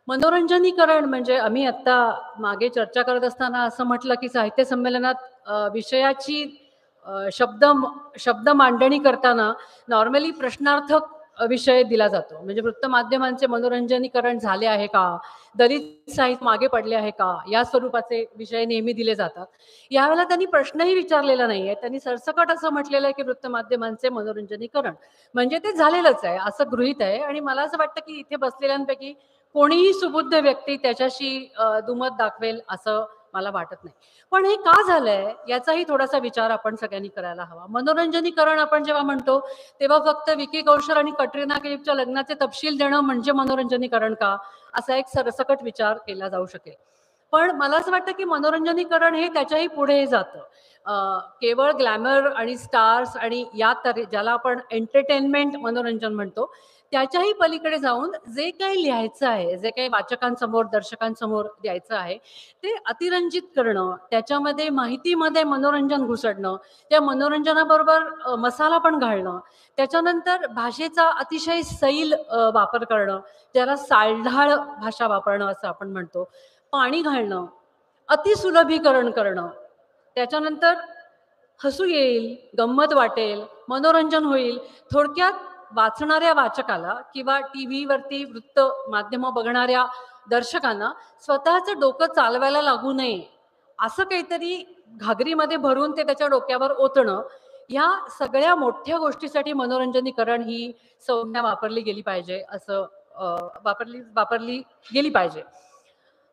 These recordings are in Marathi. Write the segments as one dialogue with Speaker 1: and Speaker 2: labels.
Speaker 1: मनोरंजनीकरण म्हणजे आम्ही आत्ता मागे चर्चा करत असताना असं म्हटलं, की साहित्य संमेलनात विषयाची शब्द शब्द मांडणी करताना नॉर्मली प्रश्नार्थक विषय दिला जातो. म्हणजे वृत्तमाध्यमांचे मनोरंजनीकरण झाले आहे का? दलित साहित्य मागे पडले आहे का? या स्वरूपाचे विषय नेहमी दिले जातात. यावेळेला त्यांनी प्रश्नही विचारलेला नाहीये. त्यांनी सरसकट असं म्हटलेलं आहे, की वृत्तमाध्यमांचे मनोरंजनीकरण म्हणजे ते झालेलंच आहे, असं गृहीत आहे. आणि मला असं वाटतं, की इथे बसलेल्यांपैकी कोणीही सुबुद्ध व्यक्ती त्याच्याशी दुमत दाखवेल असं मला वाटत नाही. पण हे का झालंय याचाही थोडासा विचार आपण सगळ्यांनी करायला हवा. मनोरंजनीकरण आपण जेव्हा म्हणतो तेव्हा फक्त विकी कौशल आणि कटरीना कैफच्या लग्नाचे तपशील देणं म्हणजे मनोरंजनीकरण का? असा एक सरसकट विचार केला जाऊ शकेल. पण मला असं वाटतं की मनोरंजनीकरण हे त्याच्याही पुढे जातं. केवळ ग्लॅमर आणि स्टार्स आणि या ज्याला आपण एंटरटेनमेंट मनोरंजन म्हणतो, त्याच्याही पलीकडे जाऊन जे काही लिहायचं आहे, जे काही वाचकांसमोर, दर्शकांसमोर द्यायचं आहे, ते अतिरंजित करणं, त्याच्यामध्ये माहितीमध्ये मनोरंजन घुसडणं, त्या मनोरंजनाबरोबर मसाला पण घालणं, त्याच्यानंतर भाषेचा अतिशय सैल वापर करणं, ज्याला साळढाळ भाषा वापरणं असं आपण म्हणतो, पाणी घालणं, अतिसुलभीकरण करणं, त्याच्यानंतर हसू येईल, गंमत वाटेल, मनोरंजन होईल. थोडक्यात वाचणाऱ्या वाचकाला किंवा टीव्हीवरती वृत्त माध्यमं बघणाऱ्या दर्शकांना स्वतःचं डोकं चालवायला लागू नये, असं काहीतरी घागरीमध्ये भरून ते त्याच्या डोक्यावर ओतणं, ह्या सगळ्या मोठ्या गोष्टीसाठी मनोरंजनीकरण ही संज्ञा वापरली गेली पाहिजे असं वापरली वापरली गेली पाहिजे.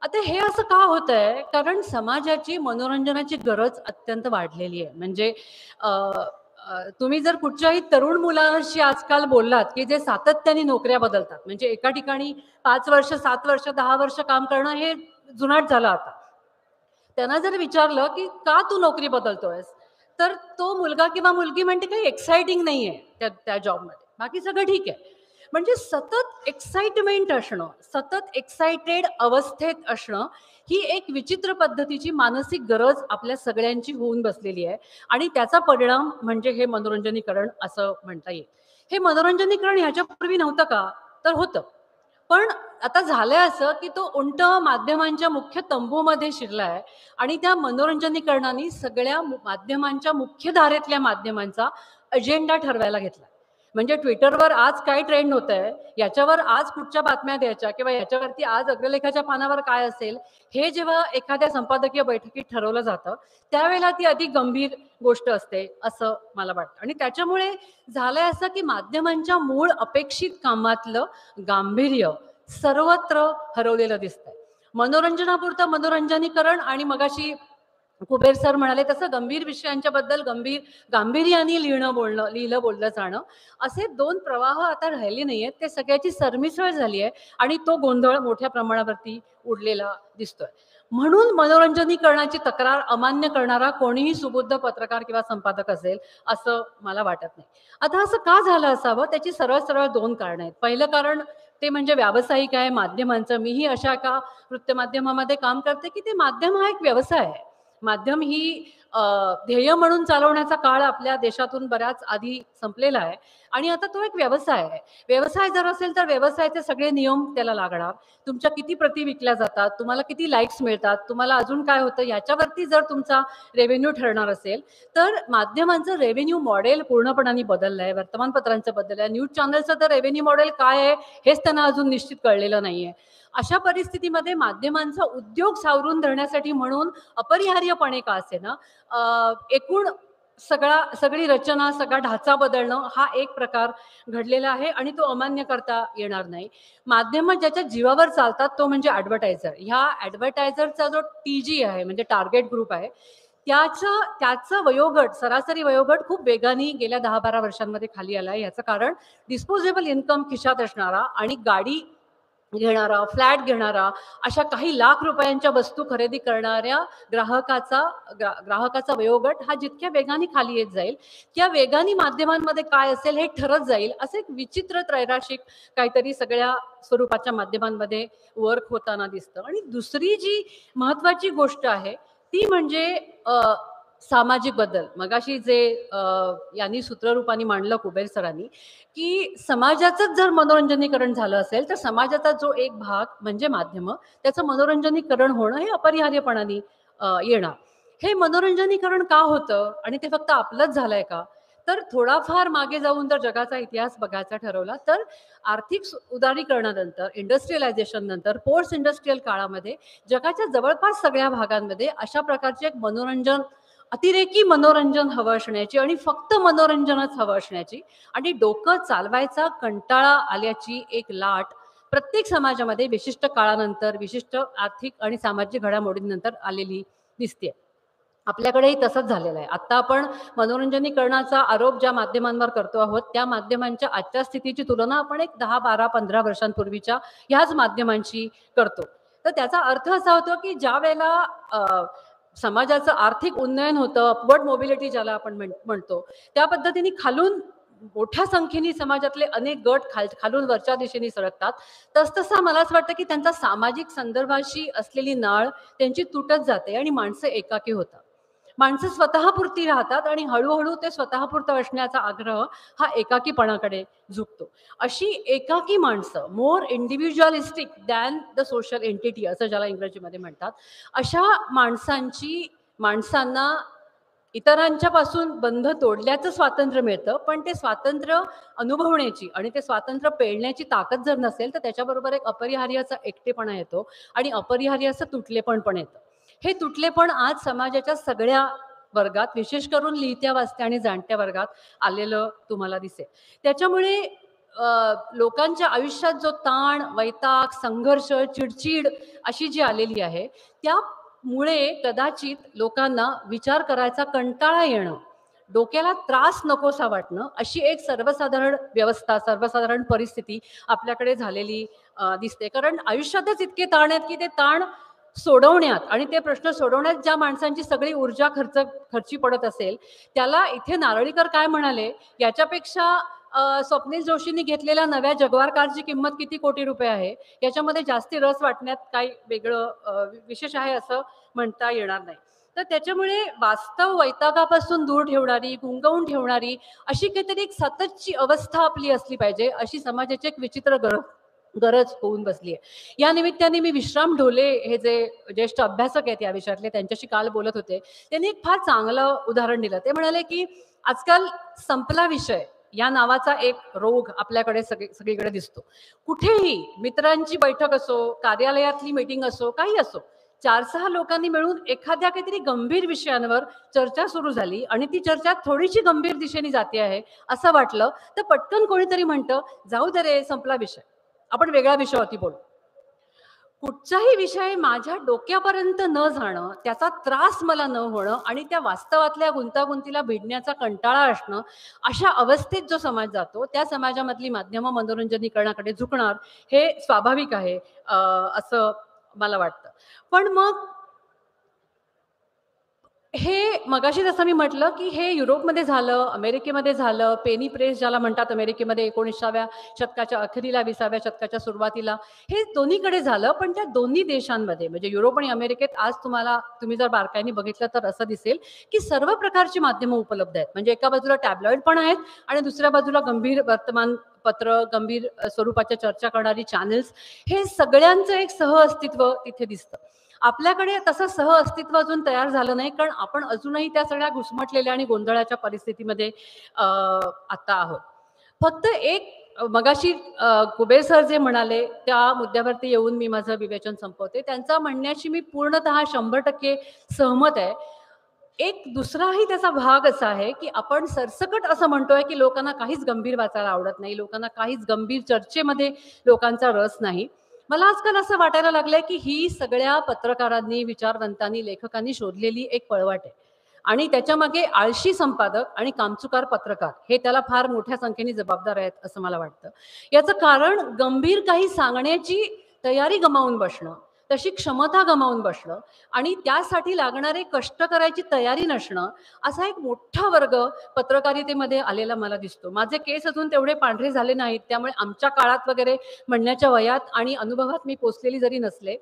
Speaker 1: आता हे असं का होतंय? कारण समाजाची मनोरंजनाची गरज अत्यंत वाढलेली आहे. म्हणजे अ, तुम्ही जर कुठच्याही तरुण मुलांशी आजकाल बोललात, की जे सातत्याने नोकऱ्या बदलतात. म्हणजे एका ठिकाणी 5 वर्ष, 7 वर्ष, 10 वर्ष काम करणं हे जुनाट झालं आता. त्यांना जर विचारलं, की "का तू नोकरी बदलतोयस?" तर तो मुलगा किंवा मुलगी म्हणते, "काही एक्साइटिंग नाहीये त्या त्या जॉबमध्ये. बाकी सगळं ठीक आहे." म्हणजे सतत एक्साइटमेंट असणं, सतत एक्साइटेड अवस्थेत असणं, ही एक विचित्र पद्धतीची मानसिक गरज आपल्या सगळ्यांची होऊन बसलेली आहे आणि त्याचा परिणाम म्हणजे हे मनोरंजनीकरण असं म्हणता येईल. हे मनोरंजनीकरण ह्याच्यापूर्वी नव्हतं का? तर होतं. पण आता झालंय असं, की तो उंट माध्यमांच्या मुख्य तंबूमध्ये शिरलाय आणि त्या मनोरंजनीकरणाने सगळ्या माध्यमांच्या मुख्य धारेतल्या माध्यमांचा अजेंडा ठरवायला घेतला. म्हणजे Twitterवर आज काय ट्रेंड होतंय, याच्यावर आज कुठच्या बातम्या द्यायच्या किंवा याच्यावरती आज अग्रलेखाच्या पानावर काय असेल, हे जेव्हा एखाद्या संपादकीय बैठकीत ठरवलं जातं, त्यावेळेला ती अधिक गंभीर गोष्ट असते, असं मला वाटतं. आणि त्याच्यामुळे झालंय असं, की माध्यमांच्या मूळ अपेक्षित कामातलं गांभीर्य सर्वत्र हरवलेलं दिसतंय. मनोरंजनापुरतं मनोरंजनीकरण आणि मगाशी कुबेर सर म्हणाले तसं गंभीर विषयांच्या बद्दल गांभीर्याने लिहिलं बोललं जाणं, असे दोन प्रवाह आता राहिले नाहीयेत. ते सगळ्याची सरमिसळ झाली आहे आणि तो गोंधळ मोठ्या प्रमाणावरती उडलेला दिसतोय. म्हणून मनोरंजनीकरणाची तक्रार अमान्य करणारा कोणीही सुबुद्ध पत्रकार किंवा संपादक असेल, असं मला वाटत नाही. आता असं का झालं असावं? त्याची सरळ सरळ 2 कारणं आहेत. पहिलं कारण ते म्हणजे व्यावसायिक आहे माध्यमांचं. मीही अशा एका वृत्तमाध्यमामध्ये काम करते, की ते माध्यम हा एक व्यवसाय आहे. माध्यम ही ध्येय म्हणून चालवण्याचा काळ आपल्या देशातून बऱ्याच आधी संपलेला आहे आणि आता तो एक व्यवसाय आहे. व्यवसाय जर असेल तर व्यवसायाचे सगळे नियम त्याला लागणार. तुमच्या किती प्रती विकल्या जातात, तुम्हाला किती लाईक्स मिळतात, तुम्हाला अजून काय होतं याच्यावरती जर तुमचा रेव्हेन्यू ठरणार असेल, तर माध्यमांचं रेव्हेन्यू मॉडेल पूर्णपणाने बदललं आहे. वर्तमानपत्रांचं बदललं आहे. न्यूज चॅनलचं तर रेव्हेन्यू मॉडेल काय आहे हेच त्यांना अजून निश्चित कळलेलं नाहीये. अशा परिस्थितीमध्ये माध्यमांचा उद्योग सावरून धरण्यासाठी म्हणून अपरिहार्यपणे का असेना एकूण सगळी रचना, सगळा ढाचा बदलणं हा एक प्रकार घडलेला आहे आणि तो अमान्य करता येणार नाही. माध्यमं ज्याच्या जीवावर चालतात तो म्हणजे ॲडव्हर्टायझर. ह्या ॲडव्हर्टायझरचा जो टीजी आहे म्हणजे टार्गेट ग्रुप आहे, त्याचं वयोगट, सरासरी वयोगट खूप वेगाने गेल्या 10-12 वर्षांमध्ये खाली आला आहे. याचं कारण डिस्पोजेबल इन्कम खिशात असणारा आणि गाडी घेणारा, फ्लॅट घेणारा, अशा काही लाख रुपयांच्या वस्तू खरेदी करणाऱ्या ग्राहकाचा वयोगट हा जितक्या वेगाने खाली येत जाईल, त्या वेगाने माध्यमांमध्ये काय असेल हे ठरत जाईल. असं एक विचित्र त्रैराशिक काहीतरी सगळ्या स्वरूपाच्या माध्यमांमध्ये वर्क होताना दिसतं. आणि दुसरी जी महत्वाची गोष्ट आहे, ती म्हणजे सामाजिक बदल मगाशी जे यांनी सूत्ररूपाने मांडलं कुबेर सरांनी, की समाजाचंच जर मनोरंजनीकरण झालं असेल, तर समाजाचा जो एक भाग म्हणजे माध्यमं, त्याचं मनोरंजनीकरण होणं हे अपरिहार्यपणाने येणार. हे मनोरंजनीकरण का होतं आणि ते फक्त आपलंच झालंय का? तर थोडाफार मागे जाऊन जर जगाचा इतिहास बघायचा ठरवला, तर आर्थिक उदारीकरणानंतर, इंडस्ट्रियलायझेशन नंतर, पोस्ट इंडस्ट्रियल काळामध्ये जगाच्या जवळपास सगळ्या भागांमध्ये अशा प्रकारचे एक मनोरंजन अतिरेकी मनोरंजन हवं असण्याची आणि फक्त मनोरंजनच हवं असण्याची आणि डोकं चालवायचा कंटाळा आल्याची एक लाट प्रत्येक समाजामध्ये विशिष्ट काळानंतर, विशिष्ट आर्थिक आणि सामाजिक घडामोडींनंतर आलेली दिसते. आपल्याकडेही तसंच झालेलं आहे. आता आपण मनोरंजनीकरणाचा आरोप ज्या माध्यमांवर करतो आहोत, त्या माध्यमांच्या आजच्या स्थितीची तुलना आपण एक 10, 12, 15 वर्षांपूर्वीच्या ह्याच माध्यमांशी करतो. तर त्याचा अर्थ असा होतो, की ज्यावेळेला समाजाचं आर्थिक उन्नयन होतं, अपवर्ड मोबिलिटी ज्याला आपण म्हणतो, त्या पद्धतीने खालून मोठ्या संख्येने समाजातले अनेक गट खालून वरच्या दिशेने सरकतात. तसतसा मला असं वाटतं, की त्यांचा सामाजिक संदर्भाशी असलेली नाळ त्यांची तुटत जाते आणि माणसं एकाकी होतात. माणसं स्वतःपुरती राहतात आणि हळूहळू ते स्वतःपुरतं असण्याचा आग्रह हा एकाकीपणाकडे झुकतो. अशी एकाकी माणसं, मोर individualistic than the social entity असं ज्याला इंग्रजीमध्ये म्हणतात, अशा माणसांना इतरांच्या पासून बंध तोडल्याचं स्वातंत्र्य मिळतं, पण ते स्वातंत्र्य अनुभवण्याची आणि ते स्वातंत्र्य पेलण्याची ताकद जर नसेल, तर त्याच्याबरोबर एक अपरिहार्याचा एकटेपणा येतो आणि अपरिहार्य असं तुटलेपण पण येतं. हे तुटलेपण आज समाजाच्या सगळ्या वर्गात, विशेष करून लिहित्या, वाचत्या आणि जाणत्या वर्गात आलेलं तुम्हाला दिसेल. त्याच्यामुळे लोकांच्या आयुष्यात जो ताण, वैताग, संघर्ष, चिडचिड अशी जी आलेली आहे, त्यामुळे कदाचित लोकांना विचार करायचा कंटाळा येणं, डोक्याला त्रास नकोसा वाटणं, अशी एक सर्वसाधारण व्यवस्था, सर्वसाधारण परिस्थिती आपल्याकडे झालेली दिसते. कारण आयुष्यातच इतके ताण आहेत, की ते ताण सोडवण्यात आणि ते प्रश्न सोडवण्यात ज्या माणसांची सगळी ऊर्जा खर्ची पडत असेल, त्याला इथे नारळीकर काय म्हणाले, याच्यापेक्षा स्वप्नील जोशींनी घेतलेल्या नव्या जगवार कारची किंमत किती कोटी रुपये आहे, याच्यामध्ये जास्ती रस वाटण्यात काही वेगळं विशेष आहे असं म्हणता येणार नाही. तर त्याच्यामुळे वास्तव वैतागापासून दूर ठेवणारी, गुंगवून ठेवणारी अशी काहीतरी एक सततची अवस्था आपली असली पाहिजे, अशी समाजाची एक विचित्र गरज होऊन बसली आहे. या निमित्ताने मी विश्राम ढोले हे जे ज्येष्ठ अभ्यासक आहेत या विषयातले, त्यांच्याशी काल बोलत होते. त्यांनी एक फार चांगलं उदाहरण दिलं. ते म्हणाले, की आजकाल संपला विषय या नावाचा एक रोग आपल्याकडे सगळीकडे दिसतो. कुठेही मित्रांची बैठक असो, कार्यालयातली मीटिंग असो, काही असो, 4-6 लोकांनी मिळून एखाद्या काहीतरी गंभीर विषयांवर चर्चा सुरू झाली आणि ती चर्चा थोडीशी गंभीर दिशेने जाते आहे असं वाटलं, तर पटकन कोणीतरी म्हणतं, "जाऊ दे रे, संपला विषय. आपण वेगळ्या विषयावरती बोलू." कुठचाही विषय माझ्या डोक्यापर्यंत न जाणं, त्याचा त्रास मला न होणं आणि त्या वास्तवातल्या गुंतागुंतीला भिडण्याचा कंटाळा असणं, अशा अवस्थेत जो समाज जातो, त्या समाजामधली माध्यमं मनोरंजनीकरणाकडे झुकणार हे स्वाभाविक आहे असं मला वाटतं. पण मग हे मगाशी जसं मी म्हटलं, की हे युरोपमध्ये झालं, अमेरिकेमध्ये झालं, पेनी प्रेस ज्याला म्हणतात अमेरिकेमध्ये 19व्या शतकाच्या अखेरीला 20व्या शतकाच्या सुरुवातीला, हे दोन्हीकडे झालं. पण त्या दोन्ही देशांमध्ये म्हणजे युरोप आणि अमेरिकेत आज तुम्ही जर बारकाईने बघितलं तर असं दिसेल, की सर्व प्रकारची माध्यमं उपलब्ध आहेत. म्हणजे एका बाजूला टॅब्लॉइड पण आहेत आणि दुसऱ्या बाजूला गंभीर वर्तमानपत्र, गंभीर स्वरूपाच्या चर्चा करणारी चॅनल्स, हे सगळ्यांचं एक सहअस्तित्व तिथे दिसतं. आपल्याकडे तसं सहअस्तित्व अजून तयार झालं नाही, कारण आपण अजूनही त्या सगळ्या घुसमटलेल्या आणि गोंधळाच्या परिस्थितीमध्ये आता आहोत. फक्त एक मगाशी कुबेर सर जे म्हणाले त्या मुद्द्यावरती येऊन मी माझं विवेचन संपवते. त्यांच्या म्हणण्याशी मी पूर्णतः 100% सहमत आहे. एक दुसराही त्याचा भाग असा आहे, की आपण सरसकट असं म्हणतोय, की लोकांना काहीच गंभीर वाचायला आवडत नाही, लोकांना काहीच गंभीर चर्चेमध्ये लोकांचा रस नाही. मला आजकाल असं वाटायला लागलंय, की ही सगळ्या पत्रकारांनी, विचारवंतांनी, लेखकांनी शोधलेली एक पळवाट आहे. आणि त्याच्यामागे आळशी संपादक आणि कामचुकार पत्रकार हे त्याला फार मोठ्या संख्येने जबाबदार आहेत असं मला वाटतं. याचं कारण गंभीर काही सांगण्याची तयारी गमावून बसणं, तशी क्षमता गमावून बसणं आणि त्यासाठी लागणारे कष्ट करायची तयारी नसणं, असा एक मोठा वर्ग पत्रकारितेमध्ये आलेला मला दिसतो. माझे केस अजून तेवढे पांढरे झाले नाहीत, त्यामुळे आमच्या काळात वगैरे म्हणण्याच्या वयात आणि अनुभवात मी पोचलेली जरी नसले,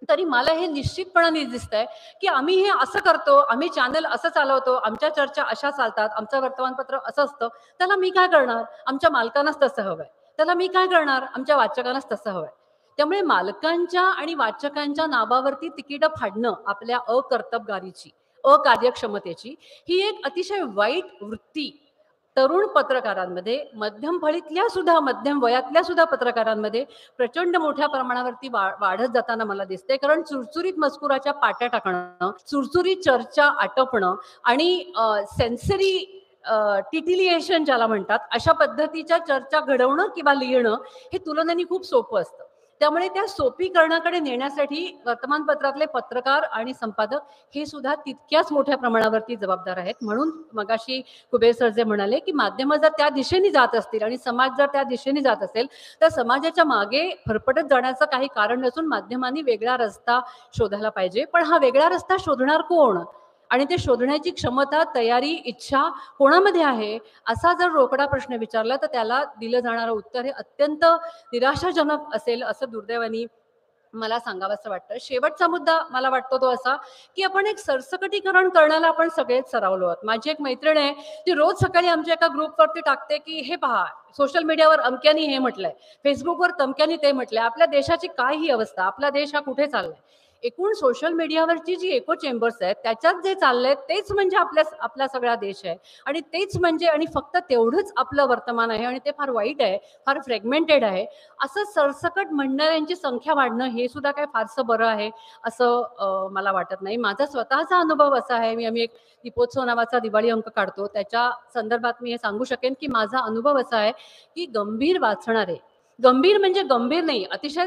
Speaker 1: तरी मला हे निश्चितपणाने दिसतंय, की आम्ही हे असं करतो, आम्ही चॅनल असं चालवतो, आमच्या चर्चा अशा चालतात, आमचं वर्तमानपत्र असं असतं. त्याला मी काय करणार? आमच्या मालकांनाच तसं हवंय. त्याला मी काय करणार? आमच्या वाचकांनाच तसं हवंय. त्यामुळे मालकांच्या आणि वाचकांच्या नावावरती तिकीटं फाडणं आपल्या अकर्तबगारीची, अकार्यक्षमतेची ही एक अतिशय वाईट वृत्ती तरुण पत्रकारांमध्ये, मध्यम फळीतल्या सुद्धा, मध्यम वयातल्या सुद्धा पत्रकारांमध्ये प्रचंड मोठ्या प्रमाणावरती वाढत जाताना मला दिसते. कारण चुरचुरीत मजकुराच्या पाट्या टाकणं, चुरचुरीत चर्चा आटपणं आणि सेन्सरी टिटिलिएशन ज्याला म्हणतात, अशा पद्धतीच्या चर्चा घडवणं किंवा लिहिणं हे तुलनेने खूप सोपं असतं. त्यामुळे त्या सोपीकरणाकडे नेण्यासाठी वर्तमानपत्रातले पत्रकार आणि संपादक हे सुद्धा तितक्याच मोठ्या प्रमाणावरती जबाबदार आहेत. म्हणून मगाशी कुबेर सर जे म्हणाले, की माध्यमं जर त्या दिशेने जात असतील आणि समाज जर त्या दिशेने जात असेल, तर समाजाच्या मागे फरफटत जाण्याचं काही कारण नसून माध्यमांनी वेगळा रस्ता शोधायला पाहिजे. पण हा वेगळा रस्ता शोधणार कोण? आणि ते शोधण्याची क्षमता, तयारी, इच्छा कोणामध्ये आहे? असा जर रोकडा प्रश्न विचारला, तर त्याला दिलं जाणारं उत्तर हे अत्यंत निराशाजनक असेल, असं दुर्दैवाने मला सांगावंसं वाटतं. शेवटचा मुद्दा मला वाटतो तो असा, की आपण एक सरसकटीकरण करण्याला आपण सगळेच सरावलो आहोत. माझी एक मैत्रीण आहे, ती रोज सकाळी आमच्या एका ग्रुपवरती टाकते, की हे पहा, सोशल मीडियावर अमक्यानी हे म्हटलंय, Facebookवर तमक्यानी ते म्हटलंय. आपल्या देशाची काय ही अवस्था? आपला देश हा कुठे चाललाय? एकूण सोशल मीडियावरची जी इको चेंबर्स आहेत, त्याच्यात जे चाललंय तेच म्हणजे आपला सगळा देश आहे आणि तेच म्हणजे आणि फक्त तेवढंच आपलं वर्तमान आहे आणि ते फार वाईट आहे, फार फ्रॅगमेंटेड आहे. असं सरसकट म्हणणाऱ्यांची संख्या वाढणं हे सुद्धा काय फारसं बरं आहे असं मला वाटत नाही. माझा स्वतःचा अनुभव असा आहे, आम्ही एक दीपोत्सव नावाचा दिवाळी अंक काढतो. त्याच्या संदर्भात मी हे सांगू शकेन, की माझा अनुभव असा आहे, की गंभीर वाचणारे, गंभीर म्हणजे गंभीर नाही, अतिशय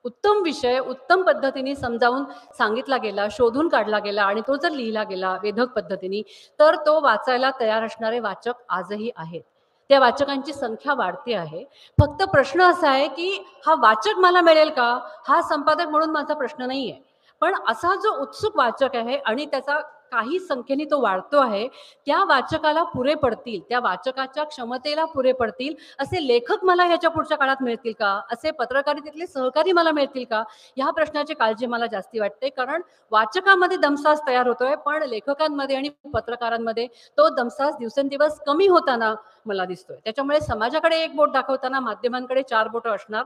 Speaker 1: उत्तम विषय उत्तम पद्धतीने समजावून सांगितला गेला, शोधून काढला गेला आणि तो जर लिहिला गेला वेधक पद्धतीने, तर तो वाचायला तयार असणारे वाचक आजही आहेत. त्या वाचकांची संख्या वाढते आहे. फक्त प्रश्न असा आहे, की हा वाचक मला मिळेल का? हा संपादक म्हणून माझा प्रश्न नाहीये. पण असा जो उत्सुक वाचक आहे आणि त्याचा काही संख्येने तो वाढतो आहे, त्या वाचकाला पुरे पडतील, त्या वाचकाच्या क्षमतेला पुरे पडतील असे लेखक मला ह्याच्या पुढच्या काळात मिळतील का? असे पत्रकारितेतले सहकारी मला मिळतील का? ह्या प्रश्नाची काळजी मला जास्ती वाटते. कारण वाचकामध्ये दमसास तयार होतोय, पण लेखकांमध्ये आणि पत्रकारांमध्ये तो दमसास दिवसेंदिवस कमी होताना मला दिसतोय. त्याच्यामुळे समाजाकडे एक बोट दाखवताना माध्यमांकडे 4 बोटं असणार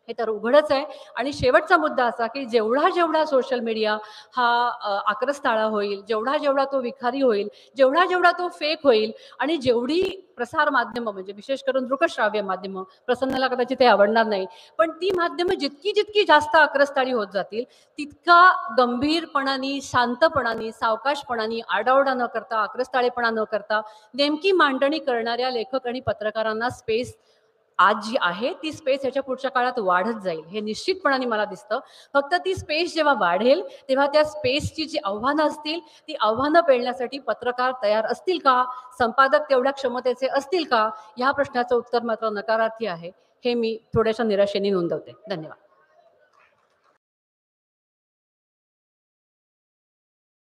Speaker 1: हे तर उघडच आहे. आणि शेवटचा मुद्दा असा, की जेवढा सोशल मीडिया हा आक्रस्ताळा होईल, जेवढा तो विखारी होईल, जेवढा तो फेक होईल आणि जेवढी प्रसार माध्यमं म्हणजे विशेष करून दृकश्राव्य माध्यमं, प्रसन्नाला कदाचित ते आवडणार नाही, पण ती माध्यमं जितकी जास्त आक्रस्ताळी होत जातील, तितका गंभीरपणाने, शांतपणाने, सावकाशपणाने, आरडाओरडा न करता, आक्रस्ताळेपणा न करता, नेमकी मांडणी करणाऱ्या लेखक आणि पत्रकारांना स्पेस आज जी आहे ती स्पेस याच्या पुढच्या काळात वाढत जाईल हे निश्चितपणाने मला दिसतं. फक्त ती स्पेस जेव्हा वाढेल तेव्हा त्या स्पेसची जी आव्हानं असतील ती आव्हानं पेलण्यासाठी पत्रकार तयार असतील का? संपादक तेवढ्या क्षमतेचे असतील का? ह्या प्रश्नाचं उत्तर मात्र नकारार्थी आहे. हे मी थोड्याशा निराशेने नोंदवते. धन्यवाद.